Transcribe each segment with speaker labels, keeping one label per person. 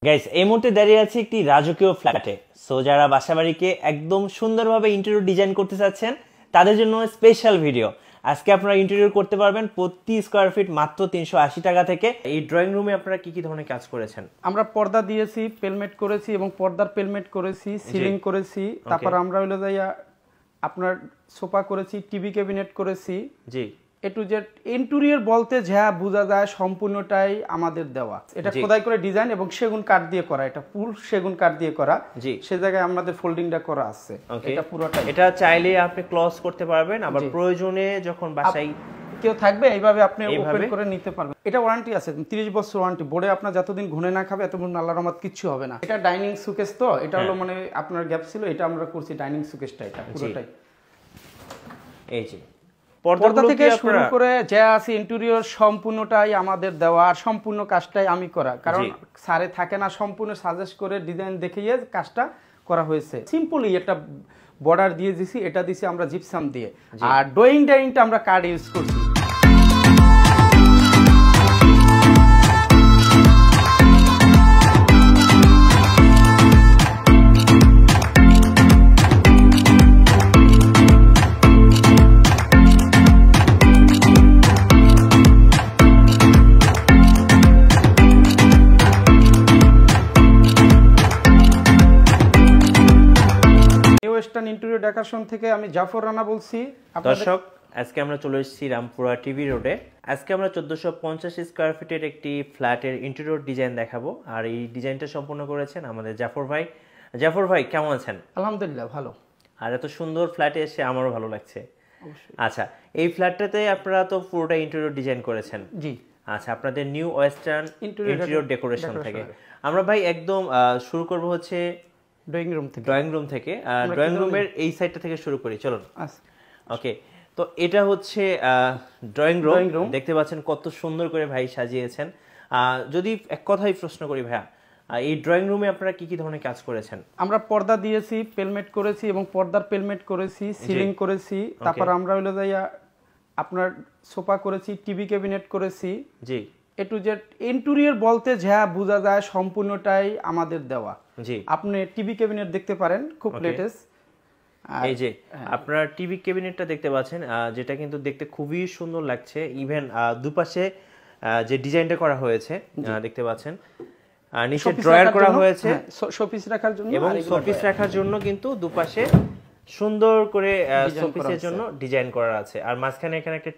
Speaker 1: Guys এই মুহূর্তে দাঁড়িয়ে আছে একটি রাজকীয় ফ্ল্যাটে। সো যারা বাসাবাড়িকে একদম সুন্দরভাবে ইন্টেরিয়র ডিজাইন করতে চাচ্ছেন তাদের জন্য স্পেশাল ভিডিও। আজকে আপনারা ইন্টেরিয়র করতে পারবেন প্রতি স্কয়ার ফিট মাত্র 380 টাকা থেকে। এই ড্রয়িং রুমে আপনারা কি কি ধরনের কাজ করেছেন?
Speaker 2: আমরা পর্দা দিয়েছি, পেলমেট করেছি এবং পর্দার পেলমেট করেছি, সিলিং করেছি। তারপর আমরা হলো যাইয়া আপনার সোফা করেছি, টিভি ক্যাবিনেট করেছি।
Speaker 1: জি,
Speaker 2: এ টু জেড ইন্টেরিয়র বলতে যা বোঝা যায় সম্পূর্ণটাই আমাদের দেওয়া। এটা খোদাই করে ডিজাইন এবং সেগুন কাঠ দিয়ে করা, এটা ফুল সেগুন কাঠ দিয়ে করা।
Speaker 1: জি,
Speaker 2: সে জায়গায় আমাদের ফোল্ডিংটা করা আছে। এটা পুরোটাই,
Speaker 1: এটা চাইলে আপনি ক্লোজ করতে পারবেন, আবার প্রয়োজনে যখন বাসায়
Speaker 2: কেউ থাকবে এইভাবে আপনি ওপেন করে নিতে পারবেন। এটা ওয়ারেন্টি আছে 30 বছর ওয়ারেন্টি। বোর্ডে আপনার যতদিন ঘুরে না খাবে এতদিন আল্লাহর রহমত কিচ্ছু হবে না। এটা ডাইনিং সুকেস, তো এটা হলো মানে আপনার গ্যাপ ছিল, এটা আমরা করছি ডাইনিং সুকেসটা, এটা পুরোটাই।
Speaker 1: এই যে
Speaker 2: পর্দা থেকে শুরু করে যা আছে ইন্টেরিয়র সম্পূর্ণটাই আমাদের দেওয়া, আর সম্পূর্ণ কাজটাই আমি করা, কারণ সারে থাকে না, সম্পূর্ণ সাজেস্ট করে ডিজাইন দেখিয়ে কাজটা করা হয়েছে। সিম্পলি একটা বর্ডার দিয়ে দিছি, এটা দিছি আমরা জিপসাম দিয়ে, আর ড্রয়িং ডাইনিংটা আমরা কার্ড ইউজ করছি। ওয়েস্টার্ন ইন্টেরিয়র ডেকোরেশন থেকে আমি জাফর রানা বলছি।
Speaker 1: দর্শক, আজকে আমরা চলে এসেছি রামপুরা টিভি রোডে। আজকে আমরা 1450 স্কয়ার ফিটের একটি ফ্ল্যাটের ইন্টেরিয়র ডিজাইন দেখাবো, আর এই ডিজাইনটা সম্পূর্ণ করেছেন আমাদের জাফর ভাই। জাফর ভাই কেমন আছেন?
Speaker 2: আলহামদুলিল্লাহ ভালো।
Speaker 1: আর এত সুন্দর ফ্ল্যাটে এসে আমারও ভালো লাগছে। আচ্ছা, এই ফ্ল্যাটটাতে আপনারা তো পুরোটা ইন্টেরিয়র ডিজাইন করেছেন?
Speaker 2: জি।
Speaker 1: আচ্ছা, আপনাদের নিউ ওয়েস্টার্ন ইন্টেরিয়র ডেকোরেশন থেকে আমরা ভাই একদম শুরু করব হচ্ছে
Speaker 2: ড্রয়িং রুম থেকে।
Speaker 1: ড্রয়িং রুমের এই সাইডটা থেকে শুরু করি, চলুন। ওকে, তো এটা হচ্ছে ড্রয়িং রুম। দেখতে পাচ্ছেন কত সুন্দর করে ভাই সাজিয়েছেন। যদি এক কথাই প্রশ্ন করি ভাইয়া, এই ড্রয়িং রুমে আপনারা কি কি ধরনের কাজ করেছেন?
Speaker 2: আমরা পর্দা দিয়েছি, পেলমেট করেছি এবং পর্দার পেলমেট করেছি, সিলিং করেছি। তারপর আমরা হলো যাইয়া আপনার সোফা করেছি, টিভি ক্যাবিনেট করেছি।
Speaker 1: জি,
Speaker 2: এ টু জেড ইন্টেরিয়র বলতে যা বোঝা যায় সম্পূর্ণটাই আমাদের দেওয়া।
Speaker 1: জি,
Speaker 2: আপনি টিভি ক্যাবিনেট দেখতে পারেন, খুব লেটেস্ট।
Speaker 1: এই যে আপনারা টিভি ক্যাবিনেটটা দেখতে পাচ্ছেন, যেটা কিন্তু দেখতে খুবই সুন্দর লাগছে। ইভেন দুপাশে যে ডিজাইনটা করা হয়েছে দেখতে পাচ্ছেন, নিচে ড্রয়ার করা হয়েছে
Speaker 2: শোপিস রাখার জন্য,
Speaker 1: এবং শোপিস রাখার জন্য কিন্তু দুপাশে সুন্দর করে শোপিসের জন্য ডিজাইন করা আছে। আর মাঝখানে এখানে একটা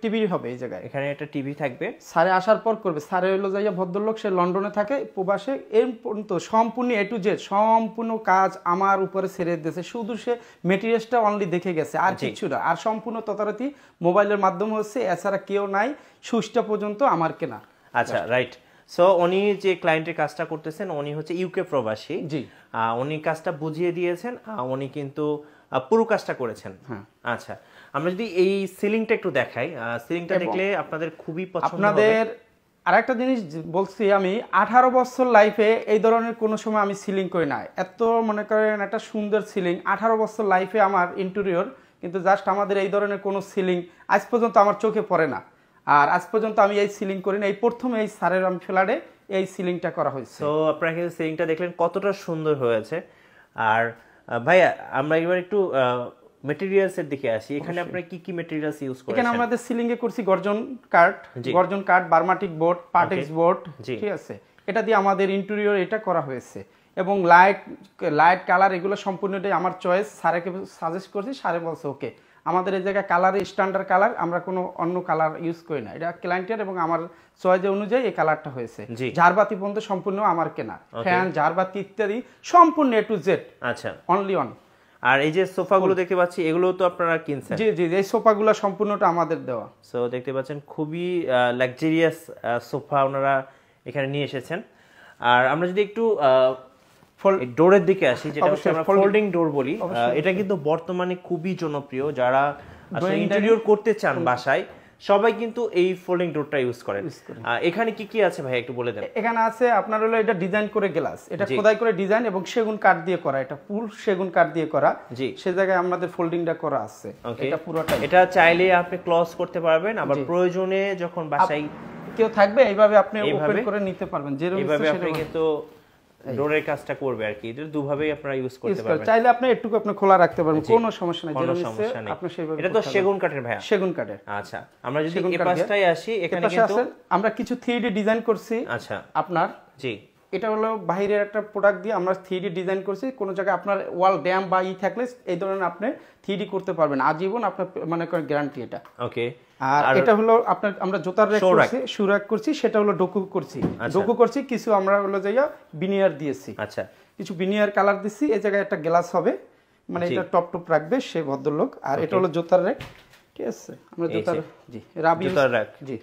Speaker 1: টিভি
Speaker 2: হবে, এই জায়গায় এখানে
Speaker 1: একটা টিভি থাকবে।
Speaker 2: সারে আসার পর করবে। সারে হলো যাইয়া ভদ্রলোক, সে লন্ডনে থাকে, প্রবাসে। এর পর্যন্ত সম্পূর্ণ এ টু জেড সম্পূর্ণ কাজ আমার উপরে ছেড়ে দিয়েছে। শুধু সে মেটেরিয়ালসটা অনলি দেখে গেছে, আর কিছু না। আর সম্পূর্ণ তদারকি মোবাইলের মাধ্যমে হচ্ছে, এছাড়া কেউ নাই। সুইচটা পর্যন্ত আমার কেনা।
Speaker 1: আচ্ছা, রাইট। সো উনি যে ক্লায়েন্টের কাজটা করতেছেন, উনি হচ্ছে ইউকে প্রবাসী।
Speaker 2: জি,
Speaker 1: উনি কাজটা বুঝিয়ে দিয়েছেন, উনি কিন্তু পুরো কাজটা করেছেন। আচ্ছা, আমরা যদি এই সিলিংটা একটু দেখাই, সিলিংটা দেখলে আপনাদের খুবই পছন্দ হবে।
Speaker 2: আপনাদের আরেকটা জিনিস বলছি, আমি 18 বছর লাইফে এই ধরনের কোনো সময় আমি সিলিং করি না। এত মনে করেন একটা সুন্দর সিলিং 18 বছর লাইফে আমার ইন্টেরিয়র, কিন্তু জাস্ট আমাদের এই ধরনের কোনো সিলিং আজ পর্যন্ত আমার চোখে পড়ে না। আর আজ পর্যন্ত আমি এই সিলিং করি না, এই প্রথম এই সারের ফ্ল্যাটে এই সিলিংটা করা হয়েছে।
Speaker 1: তো আপনারা কিন্তু সিলিংটা দেখলেন কতটা সুন্দর হয়েছে। আর ভাইয়া, আমরা এবার একটু ম্যাটেরিয়ালস এর দিকে আসি। এখানে আপনারা কি কি ম্যাটেরিয়ালস ইউজ করেছেন?
Speaker 2: এখানে আমাদের সিলিং এ করছি গর্জন কাঠ, বার্মাটিক বোর্ড, পার্টেক্স বোর্ড, ঠিক আছে। এটা দিয়ে আমাদের ইন্টেরিয়র এটা করা হয়েছে। এবং লাইট কালার এগুলো সম্পূর্ণটাই আমার চয়েস। স্যারকে সাজেস্ট করছি, স্যারে বলছে ওকে। আমাদের এই জায়গায় কালার স্ট্যান্ডার্ড কালার, আমরা কোনো অন্য কালার ইউজ করি না। এটা ক্লায়েন্টের এবং আমার চয়েস অনুযায়ী এই কালারটা হয়েছে। ঝাড়বাতি পর্যন্ত সম্পূর্ণ আমার কেনা, ফ্যান, ঝাড়বাতি ইত্যাদি সম্পূর্ণ এ টু জেড।
Speaker 1: আচ্ছা,
Speaker 2: অনলি অন।
Speaker 1: আর এই যে সোফাগুলো দেখতে পাচ্ছি, এগুলো তো আপনারা কিনছেন?
Speaker 2: জি জি, এই সোফাগুলো সম্পূর্ণটা আমাদের দেওয়া।
Speaker 1: সো দেখতে পাচ্ছেন খুবই লাক্সারিয়াস সোফা ওনারা এখানে নিয়ে এসেছেন। আর আমরা যদি একটু ডোরের দিকে আসি, যেটা হচ্ছে আমরা ফোল্ডিং ডোর বলি, এটা কিন্তু বর্তমানে খুবই জনপ্রিয়। যারা আসলে ইন্টেরিয়র করতে চান বাসায়, সবাই কিন্তু এই ফোল্ডিং ডোরটা ইউজ করেন। এখানে কি কি আছে ভাই একটু বলে দেন।
Speaker 2: এখানে আছে আপনার হলো এটা ডিজাইন করে গ্লাস, এটা খোদাই করে ডিজাইন এবং সেগুন কাঠ দিয়ে করা, এটা ফুল সেগুন কাঠ দিয়ে করা।
Speaker 1: জি,
Speaker 2: সে জায়গায় আমাদের ফোল্ডিংটা করা আছে। এটা পুরোটা,
Speaker 1: এটা চাইলে আপনি ক্লোজ করতে পারবেন, আবার প্রয়োজনে যখন বাসায়
Speaker 2: কেউ থাকবে এইভাবে আপনি ওপেন করে নিতে পারবেন, যেরকম
Speaker 1: এইভাবে আপনি কিন্তু ডোরের কাজটা করবে আর কি, এটা দুভাবেই আপনারা ইউজ করতে পারবেন।
Speaker 2: চাইলে আপনি একটু আপনি খোলা রাখতে পারবেন, কোনো সমস্যা নাই,
Speaker 1: কোনো সমস্যা নেই। এটা তো সেগুন কাঠের ভাইয়া?
Speaker 2: সেগুন কাঠের।
Speaker 1: আচ্ছা, আমরা যদি এই পাশটায় আসি, এখানে কিন্তু
Speaker 2: আমরা কিছু 3D ডিজাইন করছি।
Speaker 1: আচ্ছা,
Speaker 2: আপনার
Speaker 1: জি,
Speaker 2: এটা হলো বাইরের একটা প্রোডাক্ট দিয়ে আমরা 3D ডিজাইন করছি। কোনো জায়গায় আপনার ওয়াল ড্যাম বা থাকলে এই ধরনের আপনি 3D করতে পারবেন, আজীবন আপনার মানে গ্যারান্টি এটা।
Speaker 1: ওকে।
Speaker 2: আর এটা হলো আপনার আমরা জুতার র্যাক করছি, শু র্যাক করছি, সেটা হলো ডোকু করছি। ডোকু করছি কিছু আমরা হলো যাইয়া বিনিয়ার দিয়েছি।
Speaker 1: আচ্ছা,
Speaker 2: কিছু বিনিয়ার কালার দিছি। এই জায়গায় একটা গ্লাস হবে, মানে এটা টপ টপ রাখবে সে ভদ্রলোক। আর এটা হলো জুতার র্যাক, ঠিক আছে? আমরা জুতার, জি, রাবি
Speaker 1: জুতার র্যাক,
Speaker 2: জি,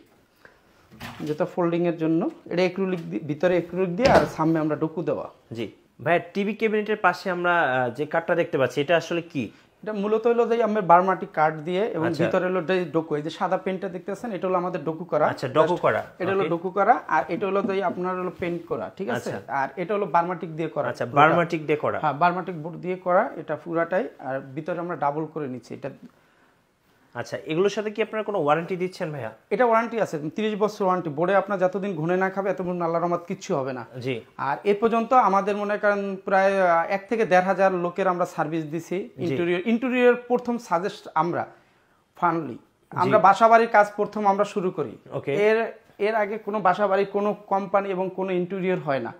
Speaker 2: যেটা ফোল্ডিং এর জন্য। এটা অ্যাক্রিলিক ভিতরে অ্যাক্রিলিক দিয়ে আর সামনে আমরা ডোকু দেওয়া।
Speaker 1: জি ভাই, টিভি ক্যাবিনেটের পাশে আমরা যে কাঠটা দেখতে পাচ্ছি, এটা আসলে কি?
Speaker 2: এটা মূলত হলো যে আমরা বারমাটি কাঠ দিয়ে, এবং ভিতরে হলো ডোকু, এই যে সাদা পেন্টটা দেখতেছেন এটা হলো আমাদের ডোকু করা।
Speaker 1: আচ্ছা, ডোকু করা,
Speaker 2: এটা হলো ডোকু করা। আর এটা হলো যে আপনার হলো পেইন্ট করা, ঠিক আছে? আর এটা হলো বারমাটিক দিয়ে করা।
Speaker 1: আচ্ছা, বারমাটিক দিয়ে করা।
Speaker 2: হ্যাঁ, বারমাটিক বোর্ড দিয়ে করা এটা পুরাটাই। আর ভিতরে আমরা ডাবল করে নিচ্ছি এটা।
Speaker 1: আচ্ছা, এগুলোর সাথে কি আপনারা কোনো ওয়ারেন্টি দিচ্ছেন ভাইয়া?
Speaker 2: এটা ওয়ারেন্টি আছে, 30 বছর ওয়ারেন্টি। বোর্ডে আপনার যতদিন ঘুনে না খাবে এতদিন আল্লাহর রহমত কিচ্ছু হবে না।
Speaker 1: জি।
Speaker 2: আর এ পর্যন্ত আমাদের মনে করেন প্রায় 1 থেকে 1,500 লোকের আমরা সার্ভিস দিছি। ইন্টেরিয়র প্রথম সাজেস্ট আমরা ফাইনালি আমরা বাসাবাড়ির কাজ প্রথম আমরা শুরু করি। এর আগে কোনো বাসাবাড়ি, কোনো কোম্পানি এবং কোনো ইন্টেরিয়র হয় না।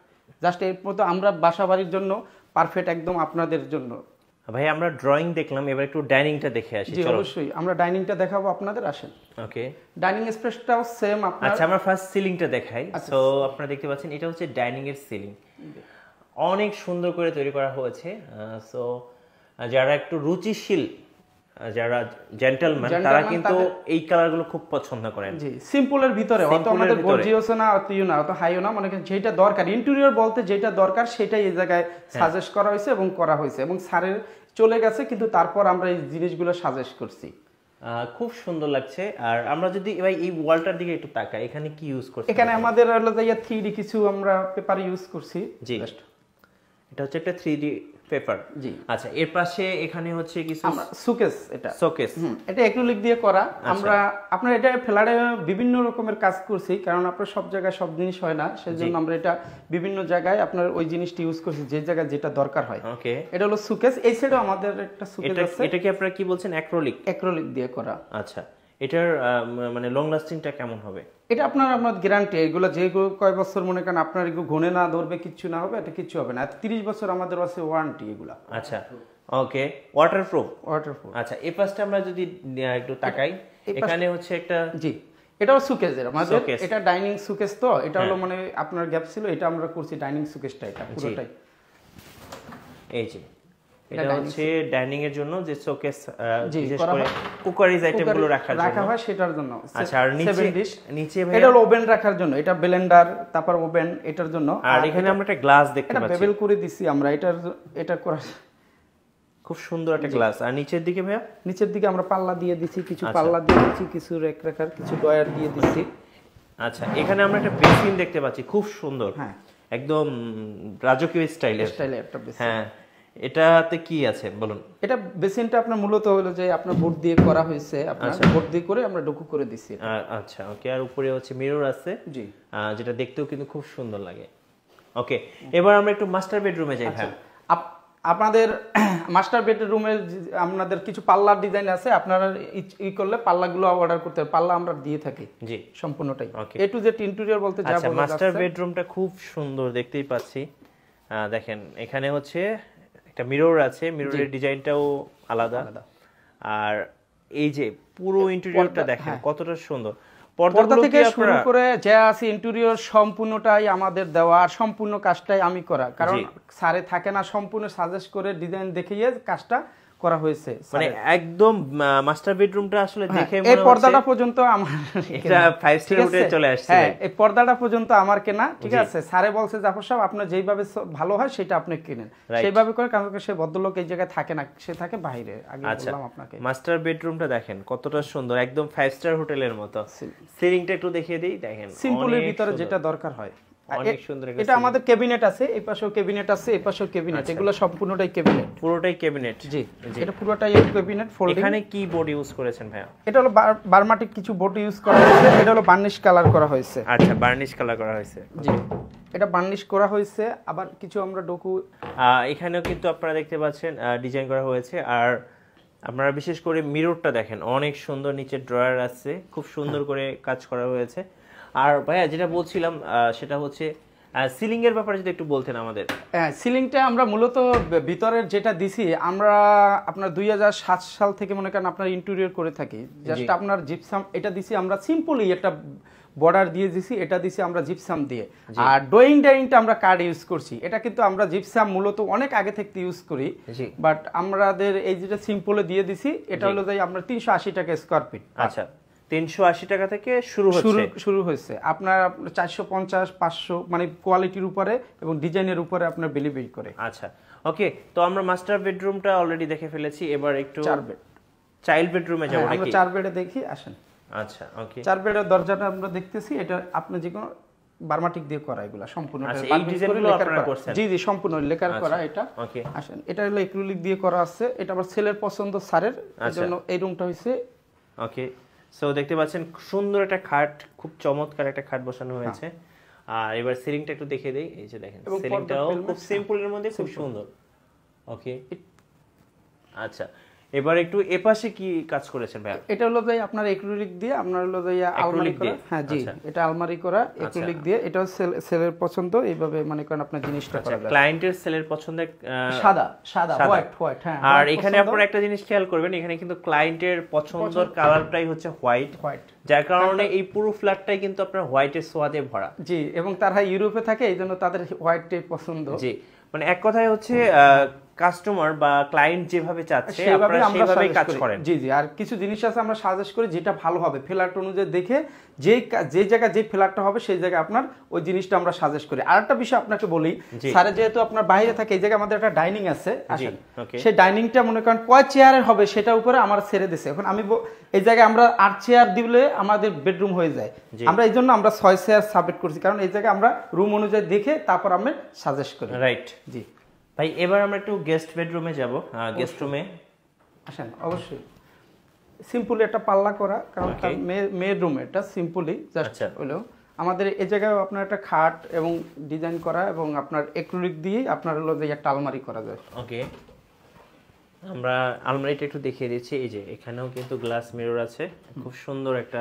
Speaker 2: জাস্ট এর মতো আমরা বাসাবাড়ির জন্য পারফেক্ট একদম আপনাদের জন্য।
Speaker 1: ভাই, আমরা ড্রয়িং দেখলাম, এবার একটু ডাইনিংটা দেখে আসি।
Speaker 2: জি, অবশ্যই আমরা ডাইনিংটা দেখাবো আপনাদের, আসেন।
Speaker 1: ওকে।
Speaker 2: ডাইনিং স্পেসটাও সেম আপনার।
Speaker 1: আচ্ছা, আমরা ফার্স্ট সিলিংটা দেখাই। সো আপনারা দেখতে পাচ্ছেন এটা হচ্ছে ডাইনিং এর সিলিং, অনেক সুন্দর করে তৈরি করা হয়েছে। সো যারা একটু রুচিশীল, যারা জেন্টলম্যান, তারা কিন্তু এই কালারগুলো খুব পছন্দ করেন।
Speaker 2: জি, সিম্পলের ভিতরে, অত আমাদের গর্জিয়াস না, অত ইউ না, অত হাইও না, মানে যেটা দরকার ইন্টেরিয়র বলতে যেটা দরকার সেটাই এই জায়গায় সাজেস্ট করা হয়েছে এবং করা হয়েছে। এবং স্যারের চলে গেছে, কিন্তু তারপর আমরা এই জিনিসগুলো সাজেস্ট করছি।
Speaker 1: খুব সুন্দর লাগছে। আর আমরা যদি ভাই এই ওয়ালটার দিকে একটু তাকাই, এখানে কি ইউজ করছি?
Speaker 2: এখানে আমাদের হলো যে 3D কিছু আমরা পেপার ইউজ করছি।
Speaker 1: জি, এটা হচ্ছে একটা 3D পেপার।
Speaker 2: জি।
Speaker 1: আচ্ছা, এর পাশে এখানে হচ্ছে কিছু
Speaker 2: শোকেস। এটা
Speaker 1: শোকেস,
Speaker 2: এটা অ্যাক্রিলিক দিয়ে করা। আমরা আপনার এটা ফ্ল্যাটে বিভিন্ন রকমের কাজ করছি, কারণ আপনার সব জায়গায় সব জিনিস হয় না, সেজন্য আমরা এটা বিভিন্ন জায়গায় আপনার ওই জিনিসটি ইউজ করছি যে জায়গায় যেটা দরকার হয়।
Speaker 1: ওকে।
Speaker 2: এটা হলো শোকেস। এই সাইডেও আমাদের একটা শোকেস আছে।
Speaker 1: এটা কি আপনারা কি বলছেন? অ্যাক্রিলিক
Speaker 2: দিয়ে করা।
Speaker 1: আচ্ছা, এটার মানে লং লাস্টিংটা কেমন হবে?
Speaker 2: এটা আপনার গ্যারান্টি। এগুলো যে কয় বছর মনে করেন আপনার এগুলো ঘুনে না ধরবে, কিচ্ছু না হবে, এটা কিচ্ছু হবে না। 30 বছর আমাদের আছে ওয়ারেন্টি এগুলা।
Speaker 1: আচ্ছা, ওকে। ওয়াটারপ্রুফ। আচ্ছা, এই পাশটা আমরা যদি একটু তাকাই, এখানে হচ্ছে একটা,
Speaker 2: জি, এটাও সুকেস। আমাদের এটা ডাইনিং সুকেস। তো এটা হলো মানে আপনার গ্যাপ ছিল, এটা আমরা করছি ডাইনিং সুকেসটা, এটা পুরোটাই। এই যে
Speaker 1: এটা হচ্ছে ডাইনিং এর জন্য যে শোকেস, বিশেষ করে কুকারিজ আইটেমগুলো রাখা হয় সেটার জন্য। আচ্ছা, আর নিচে ভাই
Speaker 2: এটা হলো ওভেন রাখার জন্য, এটা ব্লেন্ডার, তারপর ওভেন, এটার জন্য।
Speaker 1: আর এখানে আমরা একটা গ্লাস দেখতে পাচ্ছি,
Speaker 2: বেবেল করে দিছি আমরা। এটা করা
Speaker 1: খুব সুন্দর একটা গ্লাস। আর নিচের দিকে ভাইয়া,
Speaker 2: নিচের দিকে আমরা পাল্লা দিয়ে দিছি, কিছু পাল্লা দিয়ে দিছি, কিছু রেক রাখার, কিছু ডয়ার দিয়ে দিছি।
Speaker 1: আচ্ছা, এখানে আমরা একটা বেসিন দেখতে পাচ্ছি, খুব সুন্দর।
Speaker 2: হ্যাঁ,
Speaker 1: একদম রাজকীয় স্টাইলের
Speaker 2: একটা বেসিন।
Speaker 1: হ্যাঁ, এটাতে কি আছে বলুন?
Speaker 2: এটা বেসিনটা আপনার মূলত হলো যে আপনার বোর্ড দিয়ে করা হয়েছে, আপনার বোর্ড দিয়ে করে আমরা ডোকু করে দিছি।
Speaker 1: আচ্ছা, ওকে। আর উপরে হচ্ছে মিরর আছে,
Speaker 2: জি,
Speaker 1: যেটা দেখতেও কিন্তু খুব সুন্দর লাগে। ওকে, এবার আমরা একটু মাস্টার বেডরুমে যাই। হ্যাঁ,
Speaker 2: আপনাদের মাস্টার বেডরুমের আপনাদের কিছু পাল্লার ডিজাইন আছে, আপনারা করলে পাল্লাগুলো অর্ডার করতে হবে। পাল্লা আমরা দিয়ে থাকি, জি, সম্পূর্ণটাই এ টু জেড ইন্টেরিয়র বলতে যা বলা।
Speaker 1: মাস্টার বেডরুমটা খুব সুন্দর, দেখতেই পাচ্ছি। দেখেন, এখানে হচ্ছে একটা মিরর আছে, মিররের ডিজাইনটাও আলাদা। আর এই যে পুরো ইন্টেরিয়রটা দেখেন কতটা সুন্দর।
Speaker 2: পর্দা থেকে শুরু করে যা আছে ইন্টেরিয়র সম্পূর্ণটাই আমাদের দেওয়া, আর সম্পূর্ণ কাজটাই আমি করা, কারণ স্যারে থাকে না, সম্পূর্ণ সাজেস্ট করে ডিজাইন দেখিয়ে কাজটা করা হয়েছে।
Speaker 1: মানে একদম মাস্টার বেডরুমটা আসলে দেখে মনে
Speaker 2: হচ্ছে এই পর্দাটা পর্যন্ত আমার,
Speaker 1: এটা 5 স্টার হোটেলে চলে আসছে।
Speaker 2: হ্যাঁ, এই পর্দাটা পর্যন্ত আমার কেনা, ঠিক আছে? স্যারে বলছে জাফর সাহেব আপনার যেইভাবে ভালো হয় সেটা আপনি কিনেন, সেইভাবে করে। কারণ সে ভদ্রলোক এই জায়গায় থাকে না, সে থাকে বাইরে। আগে বললাম আপনাকে।
Speaker 1: মাস্টার বেডরুমটা দেখেন কতটা সুন্দর, একদম 5 স্টার হোটেলের মতো। সিলিংটা একটু দেখিয়ে দেই, দেখেন
Speaker 2: সিম্পলের ভিতরে যেটা দরকার হয়।
Speaker 1: অনেক সুন্দর একটা
Speaker 2: এটা আমাদের ক্যাবিনেট আছে, এই পাশেও ক্যাবিনেট আছে, এই পাশেও ক্যাবিনেট, এগুলো সম্পূর্ণটাই ক্যাবিনেট।
Speaker 1: পুরোটাই ক্যাবিনেট।
Speaker 2: জি, এটা পুরোটাই ক্যাবিনেট ফোল্ডিং।
Speaker 1: এখানে কি বোর্ড ইউজ করেছেন ভাইয়া?
Speaker 2: এটা হলো বার্মাটিক কিছু বোর্ড ইউজ করা হয়েছে, এটা হলো বার্নিশ কালার করা হয়েছে।
Speaker 1: আচ্ছা, বার্নিশ কালার করা হয়েছে।
Speaker 2: জি, এটা বার্নিশ করা হয়েছে। আবার কিছু আমরা ডোকু
Speaker 1: এখানেও কিন্তু আপনারা দেখতে পাচ্ছেন ডিজাইন করা হয়েছে। আর আপনারা বিশেষ করে মিররটা দেখেন, অনেক সুন্দর, নিচে ড্রয়ার আছে, খুব সুন্দর করে কাজ করা হয়েছে। আর ভাইয়া যেটা বলছিলাম সেটা হচ্ছে সিলিং এর ব্যাপারে যদি একটু বলতেন আমাদের।
Speaker 2: হ্যাঁ, সিলিংটা আমরা মূলত ভিতরের যেটা দিছি, আমরা আপনার 2007 সাল থেকে মনে করেন আপনার ইন্টেরিয়র করে থাকি। জাস্ট আপনার জিপসাম এটা দিছি আমরা, সিম্পলি একটা বর্ডার দিয়ে দিছি, এটা দিছি আমরা জিপসাম দিয়ে। আর ডাইনিংটা আমরা কার্ড ইউজ করছি। এটা কিন্তু আমরা জিপসাম মূলত অনেক আগে থেকে ইউজ করি, বাট আমাদের এই যেটা সিম্পলে দিয়ে দিছি, এটা হলো যাই আপনার 380 টাকা স্কয়ার ফিট।
Speaker 1: আচ্ছা, 380 টাকা থেকে শুরু
Speaker 2: হয়েছে। আপনার 450 500 মানে কোয়ালিটির উপরে এবং ডিজাইনের উপরে আপনার বেলি করে।
Speaker 1: আচ্ছা, ওকে। তো আমরা মাস্টার বেডরুমটা অলরেডি দেখে ফেলেছি, এবার একটু চাইল্ড বেডরুমে যাব নাকি?
Speaker 2: আমরা 4 বেডে দেখি, আসেন।
Speaker 1: আচ্ছা, ওকে।
Speaker 2: 4 বেডের দরজাটা আমরা দেখতেছি, এটা আপনি যে কোনো বার্মাটিক দিয়ে করা, এগুলা সম্পূর্ণ
Speaker 1: এই ডিজাইনগুলো আপনারা করছেন?
Speaker 2: জি জি, সম্পূর্ণ লেকার করা এটা।
Speaker 1: ওকে,
Speaker 2: আসেন। এটা হলো অ্যাক্রিলিক দিয়ে করা আছে, এটা আবার ছেলের পছন্দ স্যারের, এজন্য এই রুমটা হইছে।
Speaker 1: ওকে, সো দেখতে পাচ্ছেন সুন্দর একটা খাট, খুব চমৎকার একটা খাট বসানো হয়েছে। আর এবার সিলিংটা একটু দেখিয়ে দেই। এই যে দেখেন, সিলিংটাও খুব সিম্পলের মধ্যে খুব সুন্দর। ওকে, আচ্ছা, এবার একটু এপাশে কি কাজ করেছেন ভাই?
Speaker 2: এটা হলো ভাই আপনার অ্যাক্রিলিক দিয়ে, আপনার হলো ভাই আলমারি করা। হ্যাঁ জি, এটা আলমারি করা অ্যাক্রিলিক দিয়ে। এটা সেলের পছন্দ, এইভাবে মনে করেন আপনার জিনিসটা করা যায়।
Speaker 1: ক্লায়েন্টের সেলের পছন্দে
Speaker 2: সাদা হোয়াইট। হ্যাঁ,
Speaker 1: আর এখানে আপনারা একটা জিনিস খেয়াল করবেন, এখানে কিন্তু ক্লায়েন্টের পছন্দের কালারটাই হচ্ছে হোয়াইট, যার কারণে এই পুরো ফ্ল্যাটটাই কিন্তু আপনার হোয়াইটের সোয়াদে ভরা।
Speaker 2: জি, এবং তারা ইউরোপে থাকে, এইজন্য তাদের হোয়াইটটাই পছন্দ।
Speaker 1: জি, মানে এক কথায় হচ্ছে কাস্টমার বা ক্লায়েন্ট যেভাবে চাচ্ছে আপনারা সেইভাবেই কাজ করেন।
Speaker 2: জি জি, আর কিছু জিনিস আছে আমরা সাজেস্ট করি যেটা ভালো হবে ফ্ল্যাট অনুযায়ী দেখে, যে জায়গায় যে ফ্ল্যাটটা হবে সেই জায়গায় আপনার ওই জিনিসটা আমরা সাজেস্ট করি। আরেকটা বিষয় আপনাকে বলি, স্যারে যেহেতু আপনার বাইরে থাকে, এই জায়গায় আমাদের একটা ডাইনিং আছে, আসেন। সেই ডাইনিংটা মনে করেন কয় চেয়ারের হবে সেটার উপরে আমার ছেড়ে দিছে। এখন আমি এই জায়গায় আমরা 8 চেয়ার দিলে আমাদের বেডরুম হয়ে যায়। আমরা এই জন্য আমরা 6 চেয়ার সাবমিট করছি, কারণ এই জায়গায় আমরা রুম অনুযায়ী দেখে তারপর আমরা সাজেস্ট করি।
Speaker 1: রাইট।
Speaker 2: জি
Speaker 1: ভাই, এবার আমরা একটু গেস্ট বেডরুমে যাব। গেস্ট রুমে
Speaker 2: আসেন। অবশ্যই সিম্পলি একটা পাল্লা করা, কারণ মেয়ের রুম এটা সিম্পলি জাস্ট হলো। আমাদের এই জায়গায় আপনার একটা খাট এবং ডিজাইন করা, এবং আপনার অ্যাক্রিলিক দিয়ে আপনার হলো যে একটা আলমারি করা যায়।
Speaker 1: ওকে, আমরা আলমারিটা একটু দেখিয়ে দিচ্ছি। এই যে এখানেও কিন্তু গ্লাস মিরর আছে, খুব সুন্দর একটা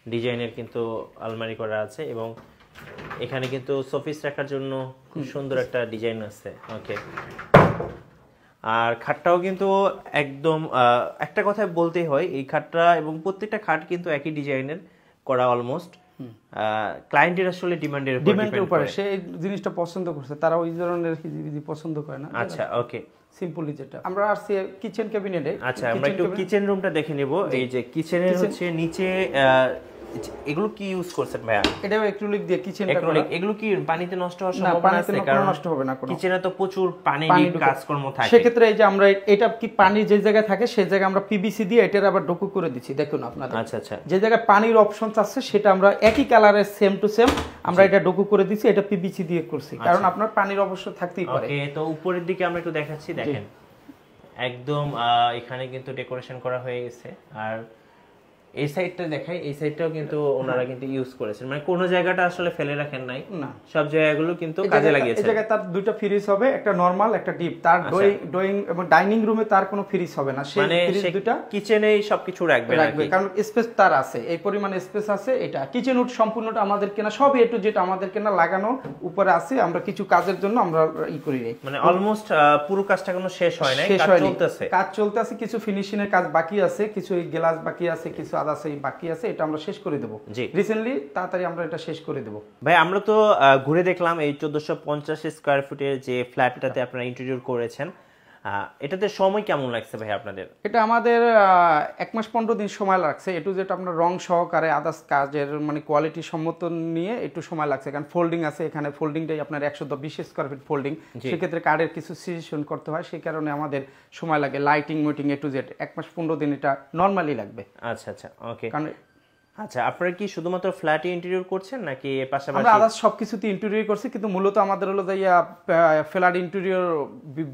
Speaker 1: ডিজাইনের কিন্তু আলমারি করা আছে, এবং এখানে কিন্তু শোপিস রাখার জন্য খুব সুন্দর একটা ডিজাইন আছে। ওকে, আর খাটটাও কিন্তু একদম একটা কথা বলতেই হয়, এই খাটটা এবং প্রত্যেকটা খাট কিন্তু একই ডিজাইনের করা অলমোস্ট। ক্লায়েন্টের আসলে ডিমান্ডের উপরে
Speaker 2: সে এই জিনিসটা পছন্দ করছে, তারা ওই ধরনের পছন্দ করে না।
Speaker 1: আচ্ছা, ওকে।
Speaker 2: সিম্পলি যেটা আমরা আসছি কিচেন ক্যাবিনেটে।
Speaker 1: আচ্ছা, আমরা একটু কিচেন রুমটা দেখে নিব। এই যে কিচেনের হচ্ছে নিচে এগুলো কি ইউজ করছেন ভাইয়া?
Speaker 2: এটাও অ্যাক্রিলিক দিয়ে কিচেনটা করা।
Speaker 1: এগুলো কি পানিতে নষ্ট হওয়ার সম্ভাবনা আছে?
Speaker 2: কারণ নষ্ট হবে না,
Speaker 1: কিচেনে তো প্রচুর পানি কাজকর্ম থাকে।
Speaker 2: সেক্ষেত্রে এই যে আমরা এটা কি পানি যে জায়গায় থাকে সেই জায়গায় আমরা পিভিসি দিয়ে এটার আবার ডোকু করে দিচ্ছি, দেখুন আপনাদের।
Speaker 1: আচ্ছা আচ্ছা,
Speaker 2: যে জায়গায় পানির অপশন আছে সেটা আমরা একই কালারের সেম টু সেম আমরা এটা ডোকু করে দিচ্ছি, এটা পিভিসি দিয়ে করছি, কারণ আপনার পানির অবশ্য থাকতেই পারে।
Speaker 1: ওকে, তো উপরের দিকে আমরা একটু দেখাচ্ছি, দেখেন একদম এখানে কিন্তু ডেকোরেশন করা হয়ে গেছে। আর এই সাইডটা দেখাই, এই সাইডটাও কিন্তু ওনারা কিন্তু ইউজ করেছেন, মানে কোন জায়গাটা আসলে ফেলে রাখেন নাই, না সব জায়গাগুলো কিন্তু কাজে লাগিয়েছেন।
Speaker 2: এই জায়গায় তার দুটো ফ্রিজ হবে, একটা নরমাল একটা ডিপ। তার ড্রয়িং এবং ডাইনিং রুমে তার কোনো ফ্রিজ হবে না, সেই ফ্রিজ দুটো
Speaker 1: কিচেনেই সবকিছু রাখবে,
Speaker 2: কারণ স্পেস তার আছে, এই পরিমাণ স্পেস আছে। এটা কিচেন উড সম্পূর্ণটা আমাদের কেনা, সব এ টু জেড আমাদের কেনা, লাগানো উপরে আছে। আমরা কিছু কাজের জন্য আমরা করি নাই,
Speaker 1: মানে অলমোস্ট পুরো কাজটা কোনো শেষ হয় নাই,
Speaker 2: কাজ চলতেছে, কিছু ফিনিশিং এর কাজ বাকি আছে, কিছু গ্লাস বাকি আছে, কিছু আদার্স বাকি আছে, এটা আমরা শেষ করে দেব রিসেন্টলি, তাড়াতাড়ি আমরা এটা শেষ করে দেব।
Speaker 1: ভাই, আমরা তো ঘুরে দেখলাম এই 1450 স্কয়ার ফুটের যে ফ্ল্যাটটাতে আপনারা ইন্টেরিয়র করেছেন, এটাতে সময় কেমন লাগছে ভাই আপনাদের?
Speaker 2: এটা আমাদের 1 মাস 15 দিন সময় লাগছে, এটু যেটা আমরা রং সহকারে আদার্স কাজের মানে কোয়ালিটি সম্মত নিয়ে একটু সময় লাগছে, কারণ ফোল্ডিং আছে এখানে, ফোল্ডিংটাই আপনার 120 স্কয়ার ফিট ফোল্ডিং, সেক্ষেত্রে কার্ডের কিছু সিচুয়েশন করতে হয়, সেই কারণে আমাদের সময় লাগে। Lighting meeting A to Z 1 মাস 15 দিন এটা নরমালি লাগবে।
Speaker 1: আচ্ছা আচ্ছা, ওকে।
Speaker 2: কারণ
Speaker 1: আচ্ছা, আপনারা কি শুধুমাত্র ফ্ল্যাটে ইন্টেরিয়র করছেন নাকি এর পাশাপাশি?
Speaker 2: আমরা আদার্স সবকিছুতে ইন্টেরিয়র করছি, কিন্তু মূলত আমাদের হলো যে ফ্ল্যাট ইন্টেরিয়র,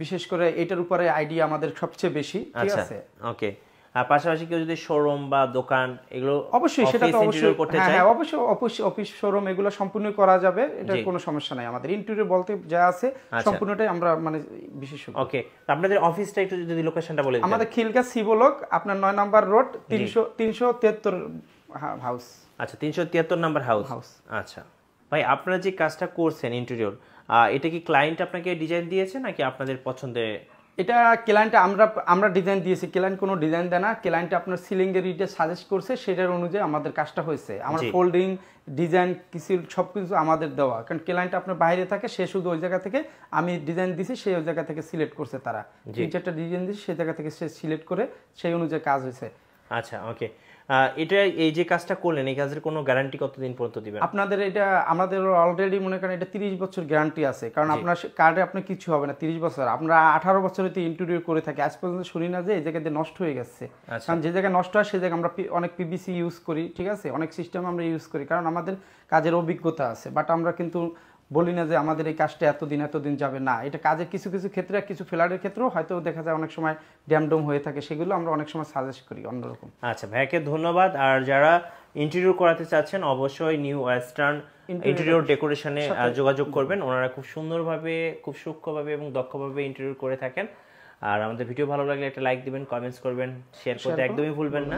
Speaker 2: বিশেষ করে এটার উপরে আইডিয়া আমাদের সবচেয়ে বেশি, ঠিক আছে।
Speaker 1: ওকে, আর পাশাপাশি কেউ যদি শোরুম বা দোকান এগুলো
Speaker 2: অবশ্যই সেটা তো অবশ্যই
Speaker 1: করতে চায়,
Speaker 2: হ্যাঁ অবশ্যই অফিস শোরুম এগুলো সম্পূর্ণ করা যাবে, এটা কোনো সমস্যা নাই। আমাদের ইন্টেরিয়র বলতে যা আছে সম্পূর্ণটাই আমরা মানে বিশেষজ্ঞ।
Speaker 1: ওকে, আপনাদের অফিসটা একটু যদি লোকেশনটা বলে দিন।
Speaker 2: আমাদের খিলগাঁ সিবলক, আপনার 9 নম্বর রোড, 373 হাউস।
Speaker 1: আচ্ছা, 373 নাম্বার হাউস। আচ্ছা ভাই, আপনারা যে কাজটা করছেন ইন্টেরিয়র, এটা কি ক্লায়েন্ট আপনাকে ডিজাইন দিয়েছে নাকি আপনাদের পছন্দে?
Speaker 2: এটা ক্লায়েন্ট আমরা ডিজাইন দিয়েছি, ক্লায়েন্ট কোনো ডিজাইন দেয় না। ক্লায়েন্ট আপনার সিলিং এর ইটা সাজেস্ট করছে, সেটার অনুযায়ী আমাদের কাজটা হয়েছে। আমার ফোল্ডিং ডিজাইন কিছু সবকিছু আমাদের দেওয়া, কারণ ক্লায়েন্ট আপনার বাইরে থাকে, সে শুধু ওই জায়গা থেকে, আমি ডিজাইন দিছি সেই ওই জায়গা থেকে সিলেক্ট করছে, তারা 3-4টা ডিজাইন দিয়েছে সেই জায়গা থেকে সে সিলেক্ট করে সেই অনুযায়ী কাজ হয়েছে।
Speaker 1: আচ্ছা ওকে, এটা এই যে কাজটা করলেন, এই কাজের কোনো গ্যারান্টি কতদিন পর্যন্ত দিবেন?
Speaker 2: আপনাদের এটা আমাদের অলরেডি মনে করেন এটা 30 বছর গ্যারান্টি আছে, কারণ আপনার কার্ডে আপনার কিছু হবে না 30 বছর। আমরা 18 বছরেতে ইন্টেরিয়র করে থাকি, আজ পর্যন্ত শুনি না যে এই জায়গাতে নষ্ট হয়ে গেছে। কারণ যে জায়গায় নষ্ট হয় সেই জায়গায় আমরা অনেক পিভিসি ইউজ করি, ঠিক আছে, অনেক সিস্টেম আমরা ইউজ করি, কারণ আমাদের কাজের অভিজ্ঞতা আছে। বাট আমরা কিন্তু বলি না যে আমাদের এই কাজটা এতদিন যাবে না। এটা কাজের কিছু কিছু ক্ষেত্রে, কিছু ফ্ল্যাটের ক্ষেত্রেও হয়তো দেখা যায় অনেক সময় ড্যামডম হয়ে থাকে, সেগুলো আমরা অনেক সময় সাজেস্ট করি অন্যরকম।
Speaker 1: আচ্ছা ভাইকে ধন্যবাদ। আর যারা ইন্টেরিয়র করাতে চাচ্ছেন অবশ্যই নিউ ওয়েস্টার্ন ইন্টেরিয়র ডেকোরেশনে যোগাযোগ করবেন। ওনারা খুব সুন্দরভাবে, খুব সূক্ষ্মভাবে এবং দক্ষভাবে ইন্টেরিয়র করে থাকেন। আর আমাদের ভিডিও ভালো লাগলে একটা লাইক দিবেন, কমেন্টস করবেন, শেয়ার করতে একদমই ভুলবেন না।